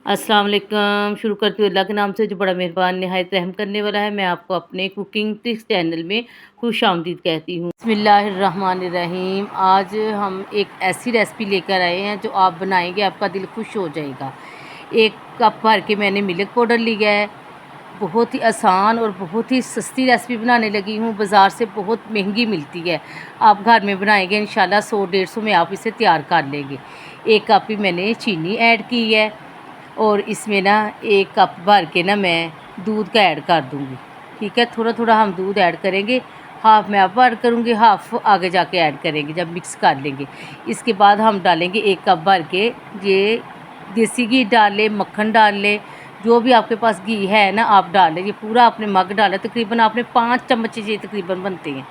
अस्सलाम वालेकुम। शुरू करती हूँ अल्लाह के नाम से जो बड़ा मेहरबान निहायत रहम करने वाला है। मैं आपको अपने कुकिंग ट्रिक्स चैनल में खुशामदीद कहती हूँ। बिस्मिल्लाहिर्रहमानिर्रहीम। आज हम एक ऐसी रेसिपी लेकर आए हैं जो आप बनाएंगे आपका दिल खुश हो जाएगा। 1 कप भर के मैंने मिल्क पाउडर लिया है। बहुत ही आसान और बहुत ही सस्ती रेसिपी बनाने लगी हूँ। बाज़ार से बहुत महंगी मिलती है, आप घर में बनाएंगे इंशाल्लाह 100-150 में आप इसे तैयार कर लेंगे। 1 कप ही मैंने चीनी ऐड की है और इसमें ना 1 कप भर के ना मैं दूध का ऐड कर दूँगी। ठीक है, थोड़ा थोड़ा हम दूध ऐड करेंगे। हाफ़ मैं अब ऐड करूँगी, हाफ़ आगे जाके ऐड करेंगे जब मिक्स कर लेंगे। इसके बाद हम डालेंगे 1 कप भर के ये देसी घी डाल लें, मक्खन डाल लें, जो भी आपके पास घी है ना आप डाल लें। ये पूरा आपने मग डाला, तकरीबन आपने 5 चम्मच ये तकरीबन बनते हैं,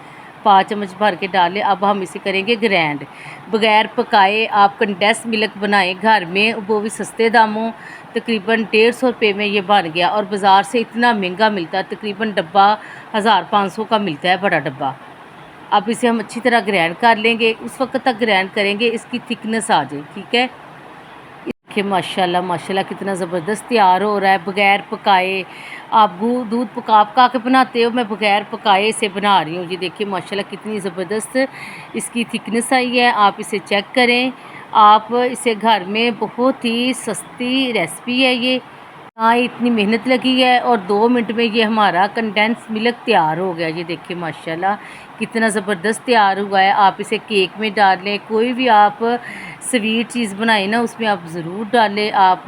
5 चम्मच भर के डाल लें। अब हम इसे करेंगे ग्राइंड, बगैर पकाए। आप कंडेंस मिल्क बनाएं घर में, वो भी सस्ते दामों, तकरीबन 150 रुपये में ये बन गया। और बाज़ार से इतना महंगा मिलता है, तकरीबन डब्बा 1500 का मिलता है, बड़ा डब्बा। अब इसे हम अच्छी तरह ग्राइंड कर लेंगे। उस वक्त तक ग्राइंड करेंगे इसकी थिकनेस आ जाए। ठीक है, देखिए माशाल्लाह माशाल्लाह कितना ज़बरदस्त तैयार हो रहा है बगैर पकाए। आप दूध पका के बनाते हो, मैं बगैर पकाए इसे बना रही हूँ। ये देखिए माशाल्लाह कितनी ज़बरदस्त इसकी थिकनेस आई है। आप इसे चेक करें, आप इसे घर में, बहुत ही सस्ती रेसिपी है ये, ना इतनी मेहनत लगी है और 2 मिनट में ये हमारा कंडेंस मिल्क तैयार हो गया। ये देखिए माशाल्लाह कितना ज़बरदस्त तैयार हुआ है। आप इसे केक में डाल लें, कोई भी आप स्वीट चीज़ बनाएं ना उसमें आप ज़रूर डालें। आप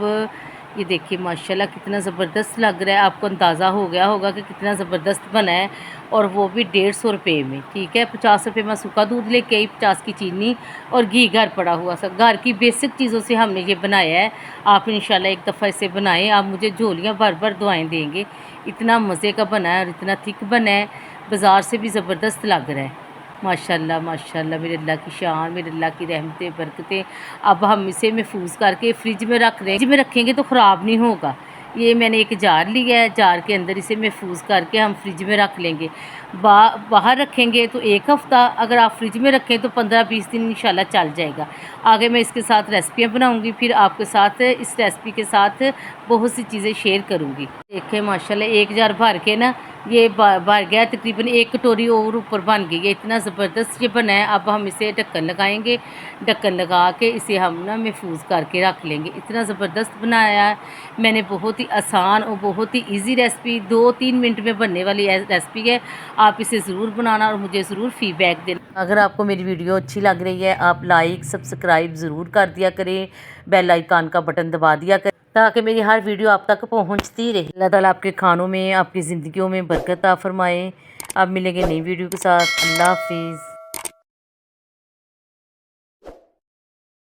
ये देखिए माशाल्लाह कितना ज़बरदस्त लग रहा है। आपको अंदाज़ा हो गया होगा कि कितना ज़बरदस्त बना है, और वो भी 150 रुपये में। ठीक है, 50 रुपये में सूखा दूध लेके आई, 50 की चीनी और घी घर पड़ा हुआ सब, घर की बेसिक चीज़ों से हमने ये बनाया है। आप इंशाल्लाह एक दफ़ा इसे बनाएं, आप मुझे झोलियाँ भर भर दुआएं देंगे। इतना मज़े का बना है और इतना थिक बना है, बाज़ार से भी ज़बरदस्त लग रहा है। माशाल्लाह माशाल्लाह, मेरे अल्लाह की शान, मेरे अल्लाह की रहमतें बरकतें। अब हम इसे महफूज करके फ्रिज में रख रहे हैं। फ्रिज में रखेंगे तो ख़राब नहीं होगा। ये मैंने एक जार लिया है, जार के अंदर इसे महफूज करके हम फ्रिज में रख लेंगे। बाहर रखेंगे तो 1 हफ़्ता, अगर आप फ्रिज में रखें तो 15-20 दिन इंशाल्लाह चल जाएगा। आगे मैं इसके साथ रेसिपियाँ बनाऊँगी, फिर आपके साथ इस रेसिपी के साथ बहुत सी चीज़ें शेयर करूँगी। देखें माशाल्लाह 1 जार भर के ना ये भर गया, तकरीबन 1 कटोरी और ऊपर बन गई है। इतना ज़बरदस्त ये बना है। अब हम इसे ढक्कन लगाएंगे, ढक्कन लगा के इसे हम ना महफूज करके रख लेंगे। इतना ज़बरदस्त बनाया है मैंने, बहुत ही आसान और बहुत ही इजी रेसिपी, 2-3 मिनट में बनने वाली रेसिपी है। आप इसे ज़रूर बनाना और मुझे ज़रूर फीडबैक देना। अगर आपको मेरी वीडियो अच्छी लग रही है, आप लाइक सब्सक्राइब ज़रूर कर दिया करें, बेल आइकन का बटन दबा दिया करें, ताकि मेरी हर वीडियो आप तक पहुंचती रहे। अल्लाह ताला आपके खानों में, आपकी ज़िंदगियों में बरकत फरमाए। अब मिलेंगे नई वीडियो के साथ। अल्लाह हाफिज़।